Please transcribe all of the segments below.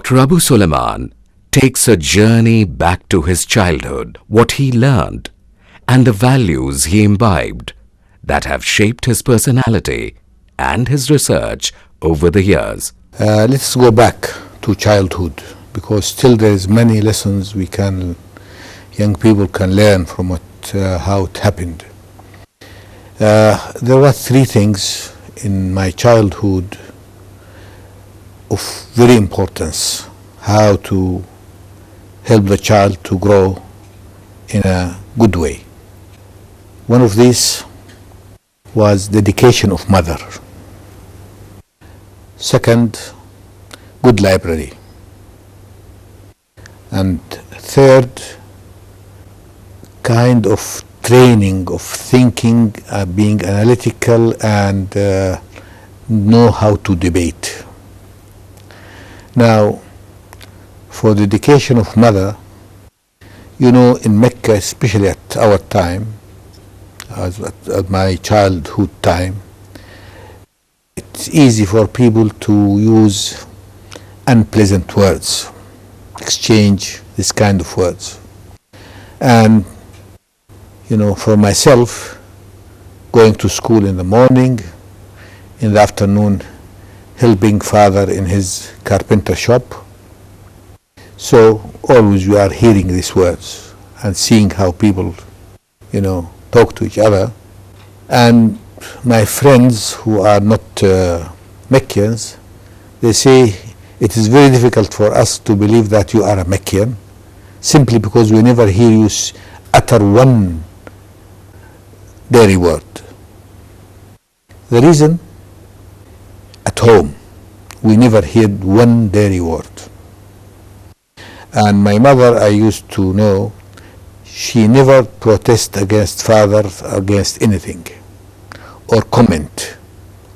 Dr. AbuSulayman takes a journey back to his childhood, what he learned, and the values he imbibed that have shaped his personality and his research over the years. Let's go back to childhood, because still there is many lessons young people can learn from how it happened. There were three things in my childhood of very importance, how to help the child to grow in a good way. One of these was dedication of mother. Second, good library. And third, kind of training of thinking, being analytical, and know how to debate. Now, for the dedication of mother, you know, in Mecca, especially at our time, at my childhood time, it's easy for people to use unpleasant words, exchange this kind of words. And, you know, for myself, going to school in the morning, in the afternoon, helping father in his carpenter shop. So always we are hearing these words and seeing how people, you know, talk to each other. And my friends who are not Meccans, they say it is very difficult for us to believe that you are a Meccan, simply because we never hear you utter one dirty word. The reason, at home, we never heard one dirty word. And my mother, I used to know, she never protest against father, against anything, or comment,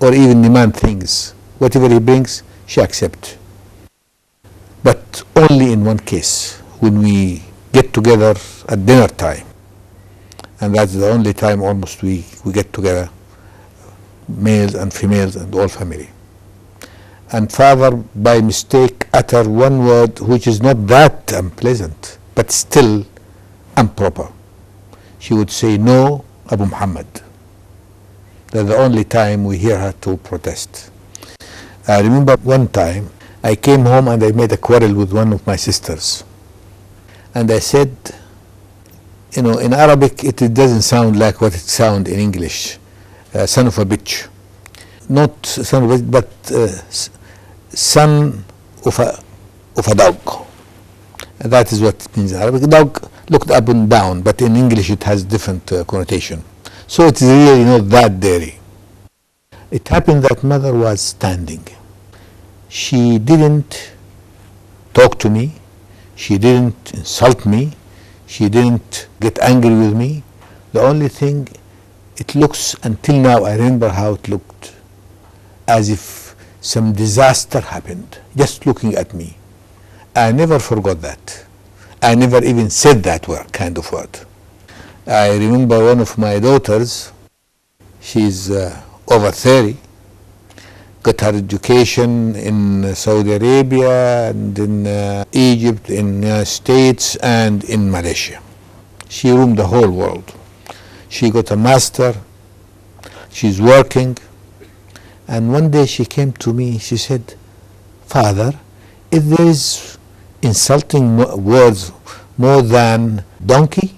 or even demand things. Whatever he brings, she accepts. But only in one case, when we get together at dinner time, and that's the only time almost we get together, males and females and all family. And father, by mistake, utter one word which is not that unpleasant, but still improper. She would say, "No, Abu Muhammad." That's the only time we hear her to protest. I remember one time I came home and I made a quarrel with one of my sisters. And I said, you know, in Arabic it doesn't sound like what it sounds in English, son of a bitch. Not son of a bitch, but son of a dog. And that is what it means in Arabic. Dog looked up and down, but in English it has different connotation. So it is really not that dirty. It happened that mother was standing. She didn't talk to me. She didn't insult me. She didn't get angry with me. The only thing, it looks, until now I remember how it looked, as if some disaster happened, just looking at me. I never forgot that. I never even said that kind of word. I remember one of my daughters, she's over 30, got her education in Saudi Arabia and in Egypt, in the States and in Malaysia. She roamed the whole world. She got a master, she's working, and one day she came to me, she said, "Father, if there is insulting words more than donkey?"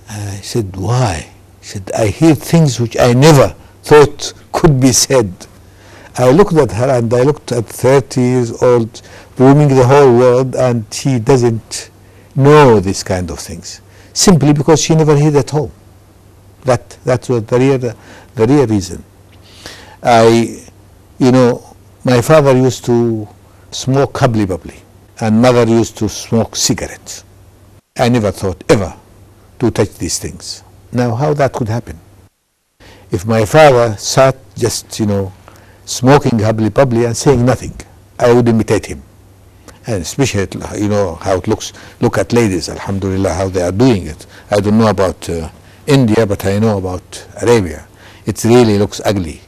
I said, "Why?" She said, "I hear things which I never thought could be said." I looked at her and I looked at 30 years old, roaming the whole world, and she doesn't know these kind of things, simply because she never heard at home. That's what the real reason. You know, my father used to smoke bubbly, and mother used to smoke cigarettes. I never thought ever to touch these things. Now, how that could happen? If my father sat just, you know, smoking bubbly and saying nothing, I would imitate him. And especially, you know, how it looks. Look at ladies, alhamdulillah, how they are doing it. I don't know about India, but I know about Arabia. It really looks ugly.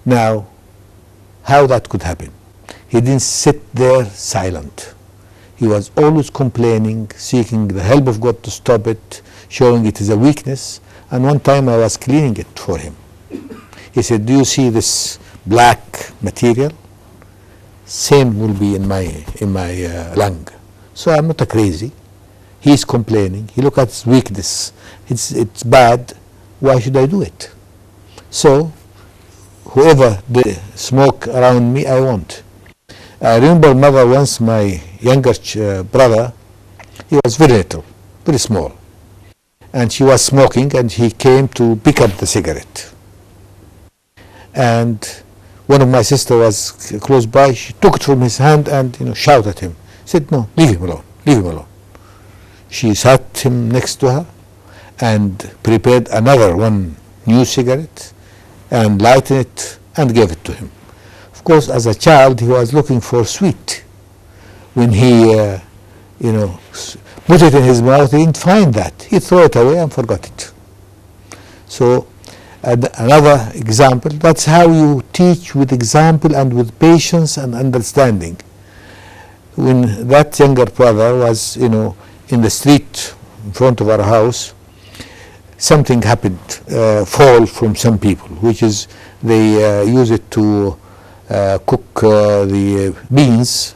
Now, how that could happen? he didn't sit there silent. He was always complaining, seeking the help of God to stop it, showing it is a weakness. And one time I was cleaning it for him. He said, do you see this black material? Same will be in my lung. So I'm not a crazy. He's complaining. He look at his weakness. It's bad. Why should I do it? So whoever the smoke around me, I want. I remember mother once, my younger brother, he was very little, very small. And she was smoking, and he came to pick up the cigarette. And one of my sister was close by. She took it from his hand and shouted at him. Said, no, leave him alone, leave him alone. She sat him next to her and prepared another one new cigarette and lighted it and gave it to him. Of course, as a child, he was looking for sweet. When he, put it in his mouth, he didn't find that. He threw it away and forgot it. So, another example, that's how you teach, with example and with patience and understanding. When that younger brother was, in the street in front of our house, something happened, fall from some people, which is they use it to cook the beans.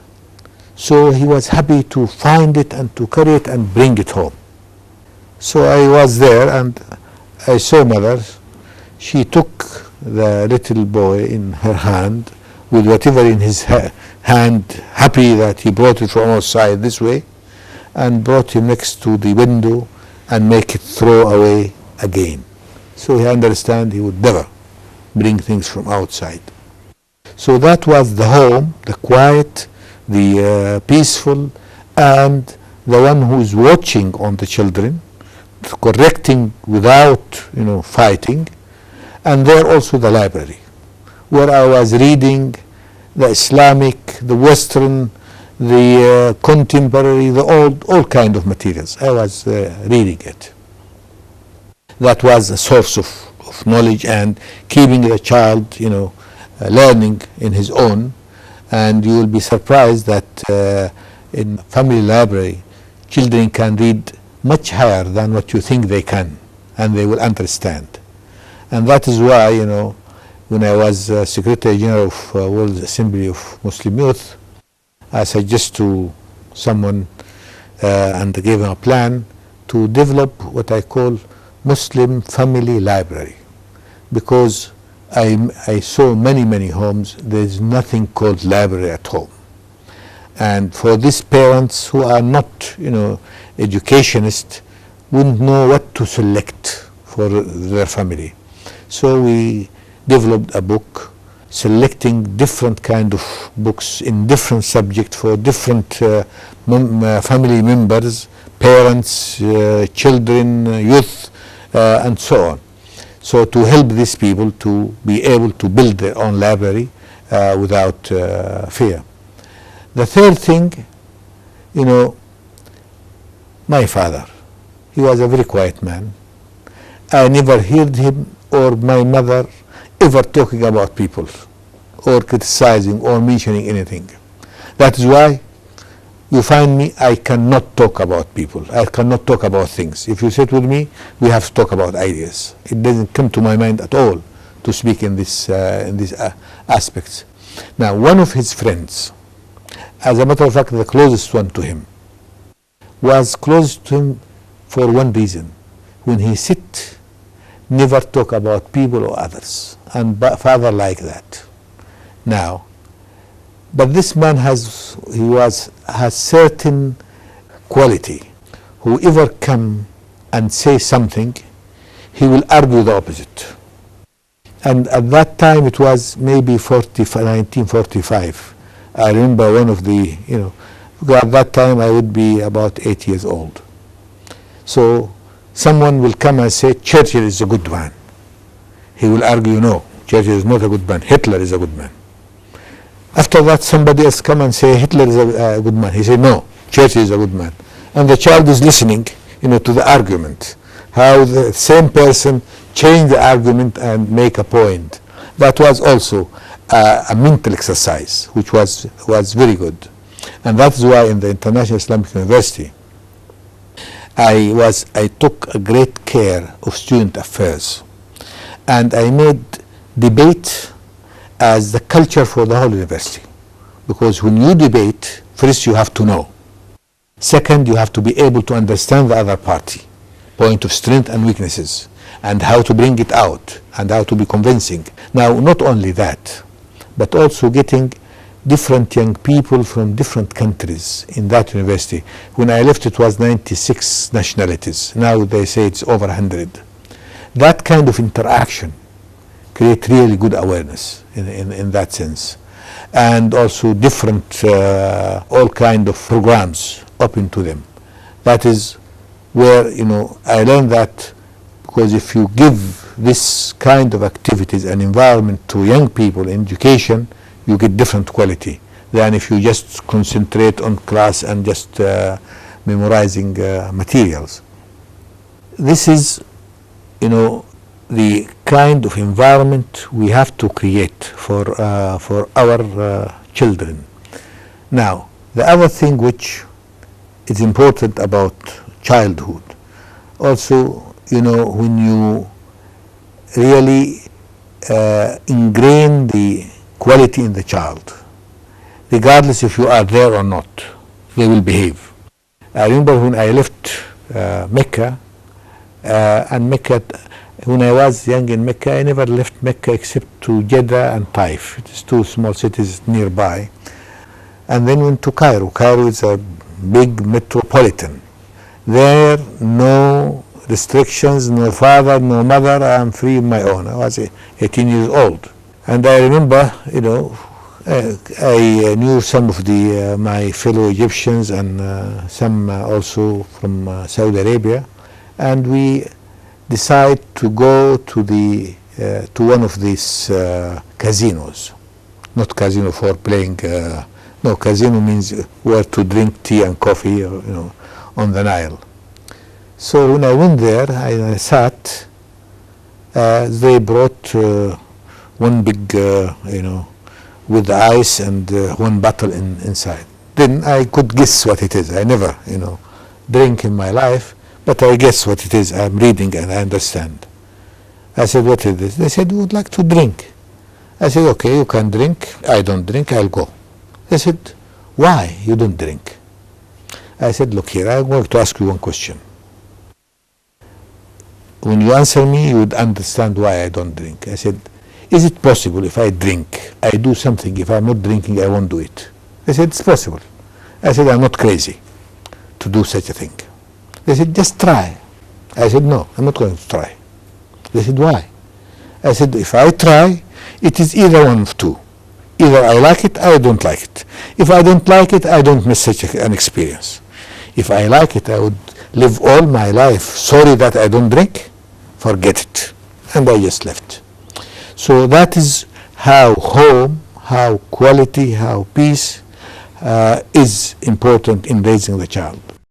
So he was happy to find it and to carry it and bring it home. So I was there and I saw mother. She took the little boy in her hand with whatever in his hand, happy that he brought it from outside this way, and brought him next to the window and make it throw away again. So he understand he would never bring things from outside. So that was the home, the quiet, the peaceful, and the one who is watching on the children, correcting without fighting. And there also the library, where I was reading the Islamic, the Western, the contemporary, the all kind of materials. I was reading it. That was a source of knowledge and keeping the child, learning in his own. And you will be surprised that in family library, children can read much higher than what you think they can, and they will understand. And that is why, when I was Secretary General of World Assembly of Muslim Youth, I suggest to someone and gave him a plan to develop what I call Muslim Family Library, because I saw many homes, there is nothing called library at home. And for these parents who are not, educationists, wouldn't know what to select for their family. So we developed a book selecting different kind of books in different subjects for different family members, parents, children, youth, and so on. So to help these people to be able to build their own library without fear. The third thing, my father, he was a very quiet man. I never heard him or my mother ever talking about people or criticizing or mentioning anything. That is why you find me, I cannot talk about people. I cannot talk about things. If you sit with me, we have to talk about ideas. It doesn't come to my mind at all to speak in these aspects. Now, one of his friends, as a matter of fact, the closest one to him, was close to him for one reason. When he sit, never talk about people or others, and father like that. Now, but this man has certain quality. Whoever come and say something, he will argue the opposite. And at that time it was maybe 1945. I remember one of the, at that time I would be about 8 years old. So someone will come and say Churchill is a good man. He will argue, no, Churchill is not a good man, Hitler is a good man. After that somebody else come and say Hitler is a good man. He say no, Churchill is a good man. And the child is listening, to the argument. How the same person change the argument and make a point. That was also a mental exercise, which was very good. And that's why in the International Islamic University, I took a great care of student affairs, and I made debate as the culture for the whole university. Because when you debate, first you have to know. Second, you have to be able to understand the other party, point of strength and weaknesses, and how to bring it out, and how to be convincing. Now, not only that, but also getting different young people from different countries in that university. When I left, it was 96 nationalities. Now they say it's over 100. That kind of interaction create really good awareness in that sense. And also different, all kind of programs open to them. That is where, I learned that, because if you give this kind of activities and environment to young people in education, you get different quality than if you just concentrate on class and just memorizing materials. This is, the kind of environment we have to create for our children. Now, the other thing which is important about childhood, also, when you really ingrain the quality in the child, regardless if you are there or not, they will behave. I remember when I left Mecca, and Mecca, when I was young in Mecca, I never left Mecca except to Jeddah and Taif. It is two small cities nearby. And then went to Cairo. Cairo is a big metropolitan. There, no restrictions, no father, no mother, I am free on my own. I was 18 years old. And I remember, I knew some of my fellow Egyptians and some also from Saudi Arabia, and we decide to go to one of these casinos. Not casino for playing, no, casino means where to drink tea and coffee, on the Nile. So when I went there, I sat, they brought one big, with ice and one bottle inside. Then I could guess what it is. I never, drink in my life, but I guess what it is. I'm reading and I understand. I said, what is this? They said, we would like to drink. I said, okay, you can drink. I don't drink, I'll go. They said, why you don't drink? I said, look here, I'm going to ask you one question. When you answer me, you would understand why I don't drink. I said, is it possible if I drink, I do something, if I'm not drinking, I won't do it? They said, it's possible. I said, I'm not crazy to do such a thing. They said, just try. I said, no, I'm not going to try. They said, why? I said, if I try, it is either one of two. Either I like it, I don't like it. If I don't like it, I don't miss such an experience. If I like it, I would live all my life sorry that I don't drink, forget it. And I just left. So that is how home, how quality, how peace is important in raising the child.